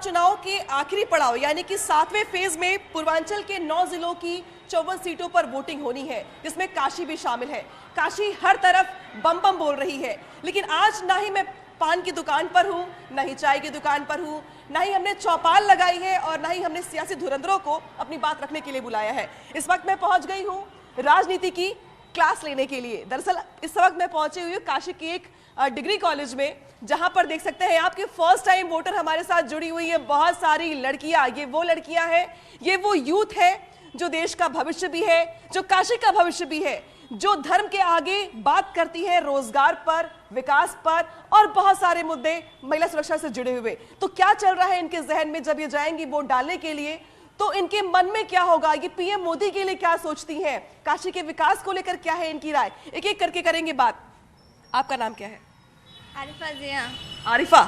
चुनाव के आखिरी पड़ाव यानी कि 7वें फेज में पूर्वांचल के 9 जिलों की 54 सीटों पर वोटिंग होनी है, जिसमें काशी भी शामिल है। काशी हर तरफ बम बम बोल रही है, लेकिन आज ना ही मैं पान की दुकान पर हूं, ना ही चाय की दुकान पर हूं, ना ही हमने चौपाल लगाई है और ना ही हमने सियासी धुरंधरों को अपनी बात रखने के लिए बुलाया है। इस वक्त मैं पहुंच गई हूं राजनीति की क्लास लेने के लिए। दरअसल इस वक्त मैं पहुंची हुई हूँ काशी की एक डिग्री कॉलेज में, जहां पर देख सकते हैं आपके फर्स्ट टाइम वोटर हमारे साथ जुड़ी हुई है बहुत सारी लड़कियां। ये वो लड़कियां हैं, ये वो यूथ है जो देश का भविष्य भी है, जो काशी का भविष्य भी है, जो धर्म के आगे बात करती है रोजगार पर, विकास पर और बहुत सारे मुद्दे महिला सुरक्षा से जुड़े हुए। तो क्या चल रहा है इनके जहन में जब ये जाएंगी वोट डालने के लिए, तो इनके मन में क्या होगा, ये पीएम मोदी के लिए क्या सोचती हैं, काशी के विकास को लेकर क्या है इनकी राय, एक एक करके करेंगे बात। आपका नाम क्या है? आरिफा जिया। Arifa,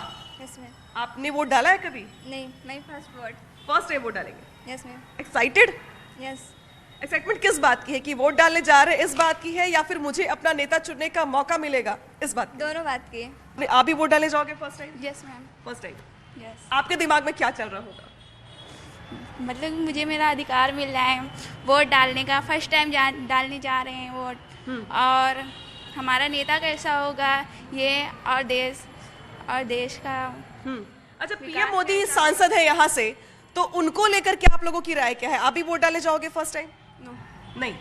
yes ma'am. आपने वोट डाला है कभी? नहीं, मैं फर्स्ट टाइम वोट डालेंगे? Yes ma'am. Excited? Yes. Excitement किस बात की है कि वोट डालने जा रहे हैं इस बात की है, या फिर मुझे अपना नेता चुनने का मौका मिलेगा इस बात की? दोनों बात की। नहीं, आप भी वोट डालने जाओगे first time? Yes ma'am. First time. Yes. आपके दिमाग में क्या चल रहा होगा? मतलब मुझे मेरा अधिकार मिल रहा है वोट डालने का, फर्स्ट टाइम डालने जा रहे हैं वोट, और हमारा नेता कैसा होगा ये, और देश का। अच्छा, पीएम मोदी सांसद है यहाँ से, तो उनको लेकर के आप लोगों की राय क्या है? आप भी वोट डालने जाओगे फर्स्ट टाइम? नो। नहीं।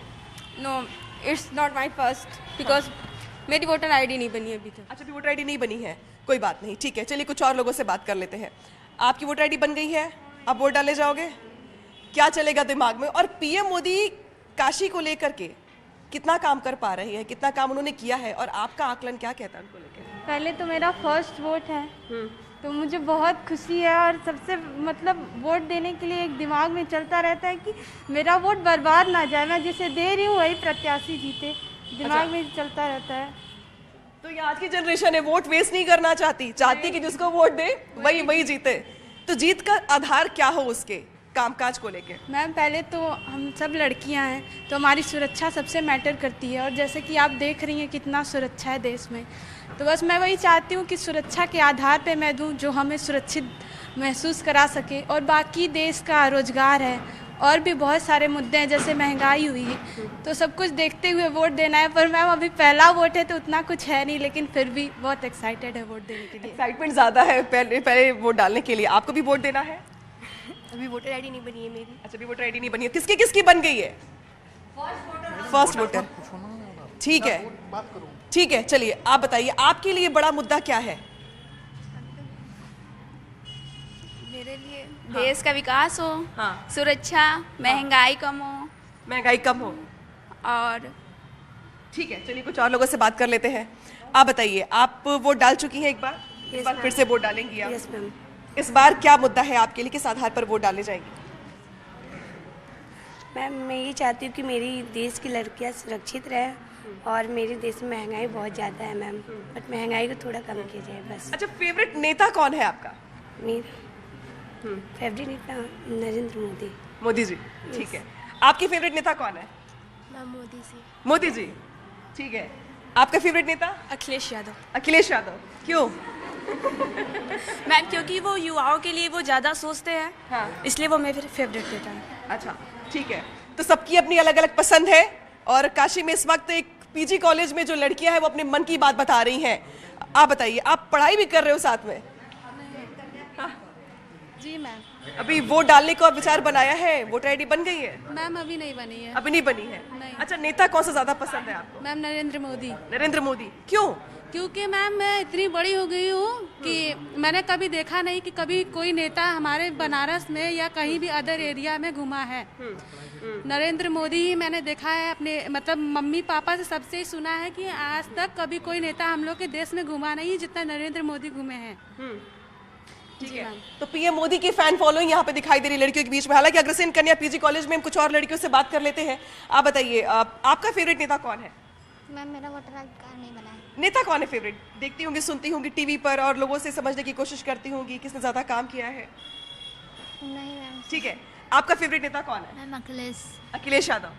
No, it's not my first, because मेरी वोटर आईडी नहीं बनी अभी तक। अच्छा, भी वोटर आईडी नहीं बनी है, कोई बात नहीं, ठीक है। चलिए कुछ और लोगों से बात कर लेते हैं। आपकी वोटर आईडी बन गई है, आप वोट डालने जाओगे, क्या चलेगा दिमाग में? और पीएम मोदी काशी को लेकर के कितना काम कर पा रही है, कितना काम उन्होंने किया है, और आपका आकलन क्या कहता है उनको लेकर? पहले तो मेरा फर्स्ट वोट है, तो मुझे बहुत खुशी है, और सबसे मतलब वोट देने के लिए एक दिमाग में चलता रहता है कि मेरा वोट बर्बाद ना जाए, मैं जिसे दे रही हूँ वही प्रत्याशी जीते, दिमाग में चलता रहता है। तो ये आज की जनरेशन है, वोट वेस्ट नहीं करना चाहती कि जिसको वोट दे वही जीते। तो जीत का आधार क्या हो उसके कामकाज को लेके? मैम, पहले तो हम सब लड़कियां हैं तो हमारी सुरक्षा सबसे मैटर करती है, और जैसे कि आप देख रही हैं कितना सुरक्षा है देश में, तो बस मैं वही चाहती हूँ कि सुरक्षा के आधार पे मैं दूँ जो हमें सुरक्षित महसूस करा सके। और बाकी देश का रोजगार है और भी बहुत सारे मुद्दे हैं, जैसे महंगाई हुई है, तो सब कुछ देखते हुए वोट देना है। पर मैम अभी पहला वोट है तो उतना कुछ है नहीं, लेकिन फिर भी बहुत एक्साइटेड है वोट देने के लिए। एक्साइटमेंट ज़्यादा है पहले वोट डालने के लिए। आपको भी वोट देना है? अभी वोटर आईडी नहीं बनी है मेरी। अच्छा, अभी वोटर आईडी नहीं बनी है। किसकी बन गई है? First voter. ठीक है, ठीक है। चलिए आप बताइए, आपके लिए बड़ा मुद्दा क्या है? मेरे लिए देश का विकास हो, हाँ। सुरक्षा, महंगाई कम हो। महंगाई कम हो, और ठीक है। चलिए कुछ और लोगों से बात कर लेते हैं। आप बताइए, आप वोट डाल चुकी हैं एक बार, इस बार फिर से वोट डालेंगी आप? Yes ma'am. इस बार क्या मुद्दा है आपके लिए, किस आधार पर वोट डालने जाएंगी? मैम, मैं ये चाहती हूँ कि मेरी देश की लड़कियाँ सुरक्षित रहे, और मेरे देश में महंगाई बहुत ज़्यादा है मैम, बट महंगाई को थोड़ा कम किया जाए बस। अच्छा, फेवरेट नेता कौन है आपका? मेरा फेवरेट नेता नरेंद्र मोदी। मोदी जी, ठीक है। आपकी फेवरेट नेता कौन है? मैम, मोदी जी। मोदी जी, ठीक है। आपका फेवरेट नेता? अखिलेश यादव। अखिलेश यादव, क्यों? मैम, क्योंकि वो युवाओं के लिए वो ज़्यादा सोचते हैं, हाँ। इसलिए वो मेरे फेवरेट नेता है। अच्छा, ठीक है। तो सबकी अपनी अलग अलग पसंद है, और काशी में इस वक्त एक पीजी कॉलेज में जो लड़कियां हैं वो अपने मन की बात बता रही हैं। आप बताइए, आप पढ़ाई भी कर रहे हो साथ में? जी मैम। अभी वोट डालने का विचार बनाया है? वोटर आईडी बन गई है? मैम अभी नहीं बनी है। अभी नहीं बनी है? नहीं। अच्छा, नेता कौन सा ज्यादा पसंद है आपको? मैम नरेंद्र मोदी। नरेंद्र मोदी, क्यों? क्योंकि मैम मैं इतनी बड़ी हो गई हूँ कि मैंने कभी देखा नहीं कि कभी कोई नेता हमारे बनारस में या कहीं भी अदर एरिया में घुमा है। नरेंद्र मोदी ही मैंने देखा है, अपने मतलब मम्मी पापा से सबसे ही सुना है कि आज तक कभी कोई नेता हम लोग के देश में घुमा नहीं जितना नरेंद्र मोदी घूमे हैं। ठीक है। तो पीएम मोदी की फैन फॉलोइंग यहाँ पे दिखाई दे रही लड़कियों के बीच में। हालांकि अग्रसेन कन्या पीजी कॉलेज में हम कुछ और लड़कियों से बात कर लेते हैं। आप बताइए, आपका फेवरेट नेता कौन है? मैम, मेरा वोटर आईडी कार्ड नहीं बना है। नेता कौन है फेवरेट? देखती होंगी, सुनती होंगी टीवी पर, और लोगों से समझने की कोशिश करती होंगी किसने ज्यादा काम किया है। नहीं मैम। ठीक है, आपका फेवरेट नेता कौन है? मैम अखिलेश। अखिलेश यादव।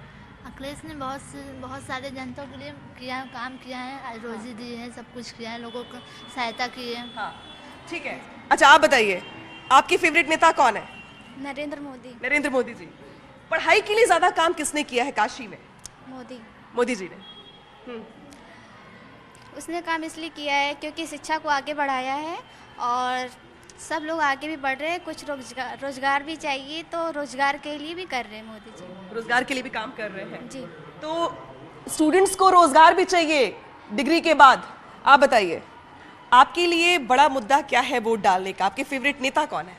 अखिलेश ने बहुत सारे जनता के लिए काम किया है, रोजी दी है, सब कुछ किया है, लोगों को सहायता की है। हाँ, ठीक है। अच्छा, आप बताइए, आपके फेवरेट नेता कौन है? नरेंद्र मोदी। नरेंद्र मोदी जी। पढ़ाई के लिए ज्यादा काम किसने किया है काशी में? मोदी। मोदी जी ने। उसने काम इसलिए किया है क्योंकि शिक्षा को आगे बढ़ाया है और सब लोग आगे भी बढ़ रहे हैं। कुछ रोजगार भी चाहिए तो रोजगार के लिए भी कर रहे हैं मोदी जी। रोजगार के लिए भी काम कर रहे हैं जी। तो स्टूडेंट्स को रोजगार भी चाहिए डिग्री के बाद। आप बताइए आपके लिए बड़ा मुद्दा क्या है वोट डालने का? आपके फेवरेट नेता कौन है?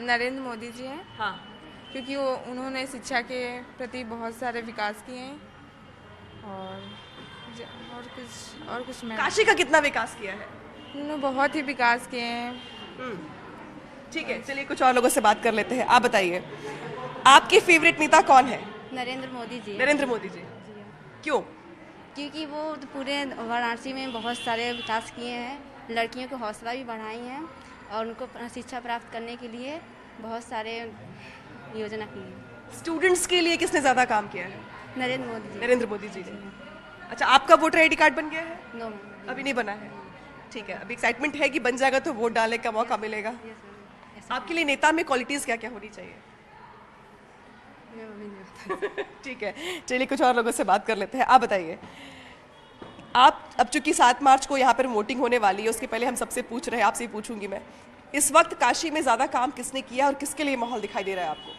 नरेंद्र मोदी जी हैं। हाँ। क्योंकि उन्होंने शिक्षा के प्रति बहुत सारे विकास किए हैं और कुछ मैं काशी का कितना विकास किया है? उन्होंने बहुत ही विकास किए हैं। ठीक है, चलिए कुछ और लोगों से बात कर लेते हैं। आप बताइए आपके फेवरेट नेता कौन है? नरेंद्र मोदी जी। नरेंद्र मोदी जी। क्यों? क्योंकि वो तो पूरे वाराणसी में बहुत सारे विकास किए हैं, लड़कियों को हौसला भी बढ़ाई हैं और उनको शिक्षा प्राप्त करने के लिए बहुत सारे योजना की है। स्टूडेंट्स के लिए किसने ज्यादा काम किया है? नरेंद्र मोदी जी। नरेंद्र मोदी जी ने। अच्छा, आपका वोटर आईडी कार्ड बन गया है? नो। अभी नहीं बना है। ठीक है, अभी एक्साइटमेंट है कि बन जाएगा तो वोट डालने का मौका मिलेगा। आपके लिए नेता में क्वालिटीज क्या क्या होनी चाहिए? ठीक है, चलिए कुछ और लोगों से बात कर लेते हैं। आप बताइए आप, अब चूंकि 7 मार्च को यहाँ पर वोटिंग होने वाली है, उसके पहले हम सबसे पूछ रहे हैं, आपसे ही पूछूंगी मैं, इस वक्त काशी में ज्यादा काम किसने किया और किसके लिए माहौल दिखाई दे रहा है आपको?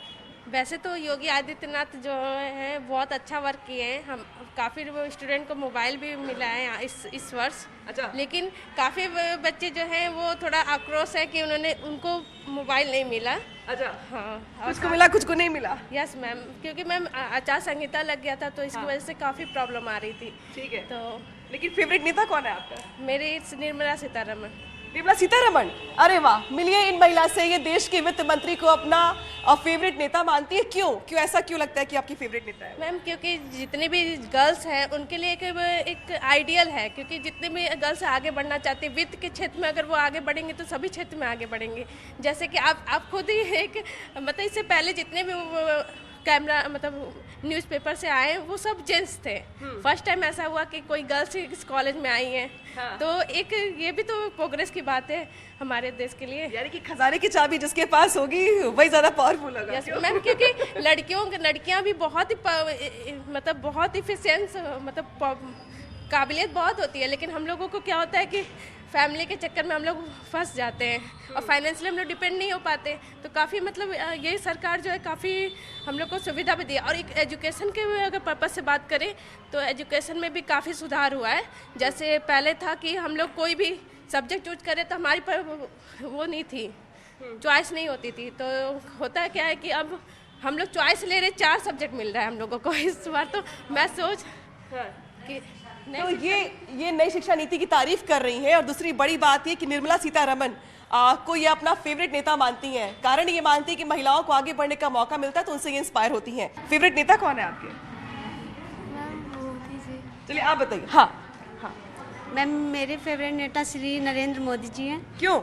वैसे तो योगी आदित्यनाथ जो हैं बहुत अच्छा वर्क किए हैं। हम काफ़ी स्टूडेंट को मोबाइल भी मिला है इस वर्ष। अच्छा। लेकिन काफ़ी बच्चे जो हैं वो थोड़ा आक्रोश है कि उनको मोबाइल नहीं मिला। अच्छा। हाँ। कुछ को मिला, कुछ को नहीं मिला। यस मैम, क्योंकि मैम आचार संहिता लग गया था तो इसकी वजह से काफ़ी प्रॉब्लम आ रही थी। ठीक है, तो लेकिन फेवरेट नेता कौन है आपका? मेरी निर्मला सीतारमण। निर्मला सीतारमण, अरे वाह, मिलिए इन महिला से। ये देश के वित्त मंत्री को अपना फेवरेट नेता मानती है। क्यों ऐसा क्यों लगता है कि आपकी फेवरेट नेता है? मैम क्योंकि जितनी भी गर्ल्स हैं उनके लिए एक आइडियल है, क्योंकि जितने भी गर्ल्स आगे बढ़ना चाहती हैं वित्त के क्षेत्र में, अगर वो आगे बढ़ेंगे तो सभी क्षेत्र में आगे बढ़ेंगे। जैसे कि आप खुद ही एक मतलब इससे पहले जितने भी कैमरा मतलब न्यूज़पेपर से आए हैं वो सब जेंट्स थे। फर्स्ट टाइम ऐसा हुआ कि कोई गर्ल्स इस कॉलेज में आई हैं। हाँ। तो एक ये भी तो प्रोग्रेस की बात है हमारे देश के लिए। यानी कि खजाने की चाबी जिसके पास होगी वही ज्यादा पावरफुल होगा। यस मैम, क्योंकि लड़कियां भी बहुत ही मतलब बहुत इफिशिएंट मतलब काबिलियत बहुत होती है, लेकिन हम लोगों को क्या होता है कि फैमिली के चक्कर में हम लोग फंस जाते हैं और फाइनेंशियली हम लोग डिपेंड नहीं हो पाते। तो काफ़ी मतलब ये सरकार जो है काफ़ी हम लोग को सुविधा भी दी है। और एक एजुकेशन के अगर पर्पज़ से बात करें तो एजुकेशन में भी काफ़ी सुधार हुआ है। जैसे पहले था कि हम लोग कोई भी सब्जेक्ट चूज करें तो हमारी पर वो नहीं थी, चॉइस नहीं होती थी। तो होता क्या है कि अब हम लोग चॉइस ले रहे, 4 सब्जेक्ट मिल रहा है हम लोगों को इस बार। तो मैं सोच कि तो ये नई शिक्षा नीति की तारीफ कर रही हैं। और दूसरी बड़ी बात ये कि निर्मला सीतारमण को ये अपना फेवरेट नेता मानती हैं। कारण ये मानती है कि महिलाओं को आगे बढ़ने का मौका मिलता है तो उनसे ये इंस्पायर होती हैं। फेवरेट नेता कौन है आपके? मोदी जी। चलिए आप बताइए। हाँ। मैम मेरे फेवरेट नेता श्री नरेंद्र मोदी जी हैं। क्यों?